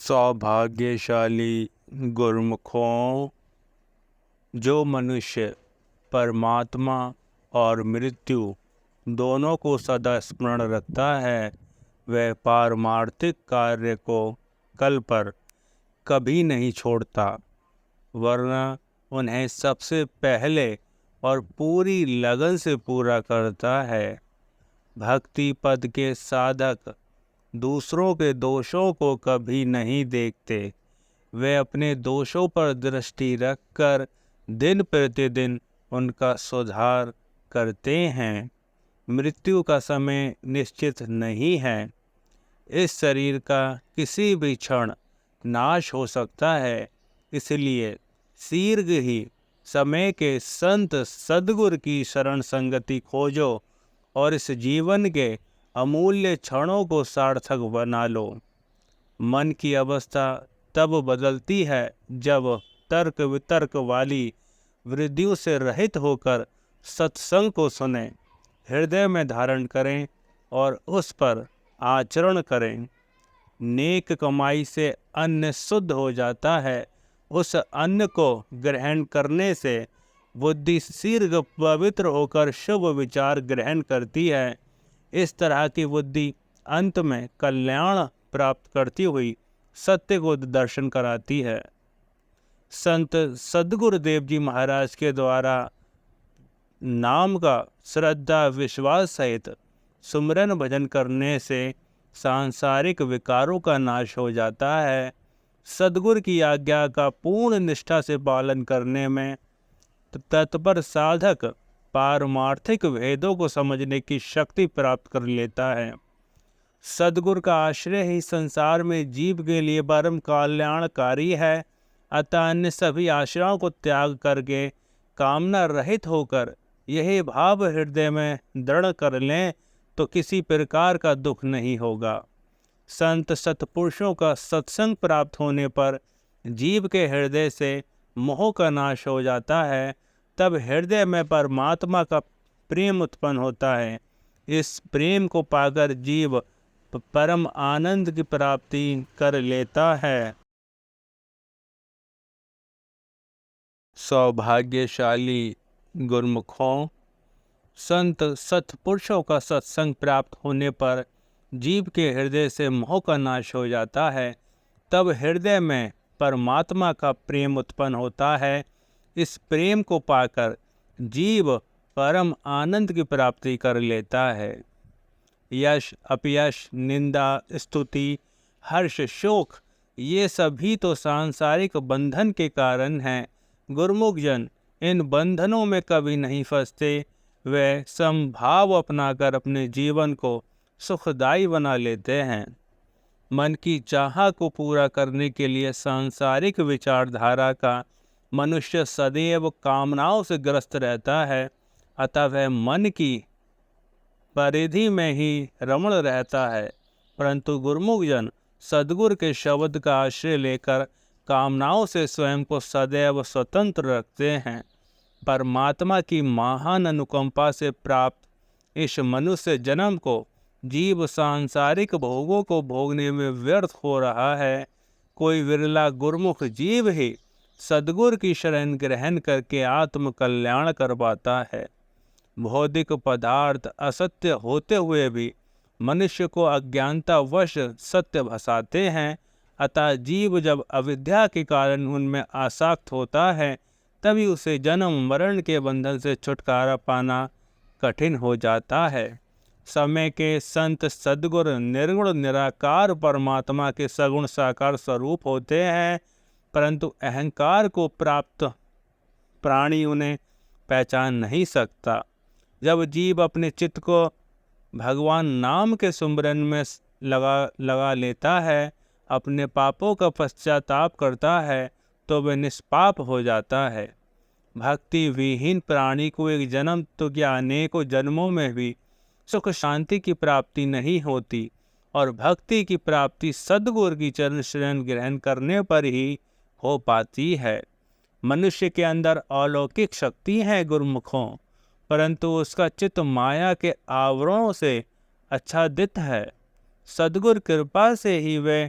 सौभाग्यशाली गुरमुखों, जो मनुष्य परमात्मा और मृत्यु दोनों को सदा स्मरण रखता है, वह पारमार्थिक कार्य को कल पर कभी नहीं छोड़ता, वरना उन्हें सबसे पहले और पूरी लगन से पूरा करता है। भक्ति पद के साधक दूसरों के दोषों को कभी नहीं देखते। वे अपने दोषों पर दृष्टि रखकर दिन प्रतिदिन उनका सुधार करते हैं। मृत्यु का समय निश्चित नहीं है। इस शरीर का किसी भी क्षण नाश हो सकता है, इसलिए शीघ्र ही समय के संत सद्गुरु की शरण संगति खोजो और इस जीवन के अमूल्य क्षणों को सार्थक बना लो। मन की अवस्था तब बदलती है जब तर्क वितर्क वाली वृत्तियों से रहित होकर सत्संग को सुने, हृदय में धारण करें और उस पर आचरण करें। नेक कमाई से अन्न शुद्ध हो जाता है। उस अन्न को ग्रहण करने से बुद्धि शीघ्र पवित्र होकर शुभ विचार ग्रहण करती है। इस तरह की बुद्धि अंत में कल्याण प्राप्त करती हुई सत्य को दर्शन कराती है। संत सद्गुरुदेव जी महाराज के द्वारा नाम का श्रद्धा विश्वास सहित सुमरन भजन करने से सांसारिक विकारों का नाश हो जाता है। सद्गुरु की आज्ञा का पूर्ण निष्ठा से पालन करने में तत्पर साधक पारमार्थिक भेदों को समझने की शक्ति प्राप्त कर लेता है। सद्गुरु का आश्रय ही संसार में जीव के लिए परम कल्याणकारी है। अतः अन्य सभी आश्रयों को त्याग करके कामना रहित होकर यही भाव हृदय में दृढ़ कर लें तो किसी प्रकार का दुख नहीं होगा। संत सत्पुरुषों का सत्संग प्राप्त होने पर जीव के हृदय से मोह का नाश हो जाता है। तब हृदय में परमात्मा का प्रेम उत्पन्न होता है। इस प्रेम को पाकर जीव परम आनंद की प्राप्ति कर लेता है। सौभाग्यशाली गुरमुखों, संत सत्पुरुषों का सत्संग प्राप्त होने पर जीव के हृदय से मोह का नाश हो जाता है। तब हृदय में परमात्मा का प्रेम उत्पन्न होता है। इस प्रेम को पाकर जीव परम आनंद की प्राप्ति कर लेता है। यश अपयश निंदा स्तुति हर्ष शोक ये सभी तो सांसारिक बंधन के कारण हैं। गुरुमुख जन इन बंधनों में कभी नहीं फंसते। वे समभाव अपनाकर अपने जीवन को सुखदायी बना लेते हैं। मन की चाह को पूरा करने के लिए सांसारिक विचारधारा का मनुष्य सदैव कामनाओं से ग्रस्त रहता है। अतः वह मन की परिधि में ही रमण रहता है। परंतु गुरुमुख जन सद्गुरु के शब्द का आश्रय लेकर कामनाओं से स्वयं को सदैव स्वतंत्र रखते हैं। परमात्मा की महान अनुकंपा से प्राप्त इस मनुष्य जन्म को जीव सांसारिक भोगों को भोगने में व्यर्थ हो रहा है। कोई विरला गुरुमुख जीव ही सद्गुरु की शरण ग्रहण करके आत्म कल्याण कर पाता है। भौतिक पदार्थ असत्य होते हुए भी मनुष्य को अज्ञानतावश सत्य भसाते हैं। अतः जीव जब अविद्या के कारण उनमें आसक्त होता है, तभी उसे जन्म मरण के बंधन से छुटकारा पाना कठिन हो जाता है। समय के संत सद्गुरु निर्गुण निराकार परमात्मा के सगुण साकार स्वरूप होते हैं, परंतु अहंकार को प्राप्त प्राणी उन्हें पहचान नहीं सकता। जब जीव अपने चित्त को भगवान नाम के सुमरन में लगा लेता है, अपने पापों का पश्चाताप करता है, तो वह निष्पाप हो जाता है। भक्ति विहीन प्राणी को एक जन्म तो क्या अनेकों जन्मों में भी सुख शांति की प्राप्ति नहीं होती और भक्ति की प्राप्ति सद्गुरु की चरण शरण ग्रहण करने पर ही हो पाती है। मनुष्य के अंदर अलौकिक शक्ति है गुरुमुखों, परंतु उसका चित्त माया के आवरणों से आच्छादित है। सद्गुरु कृपा से ही वे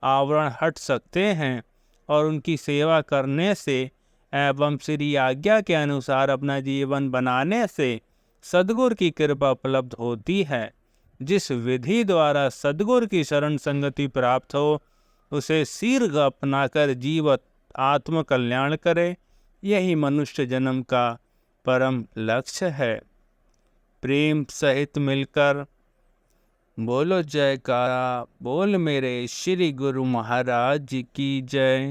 आवरण हट सकते हैं और उनकी सेवा करने से एवं श्री आज्ञा के अनुसार अपना जीवन बनाने से सद्गुरु की कृपा उपलब्ध होती है। जिस विधि द्वारा सद्गुरु की शरण संगति प्राप्त हो उसे शीघ्र अपनाकर जीव आत्म कल्याण करे, यही मनुष्य जन्म का परम लक्ष्य है। प्रेम सहित मिलकर बोलो जयकारा, बोल मेरे श्री गुरु महाराज जी की जय।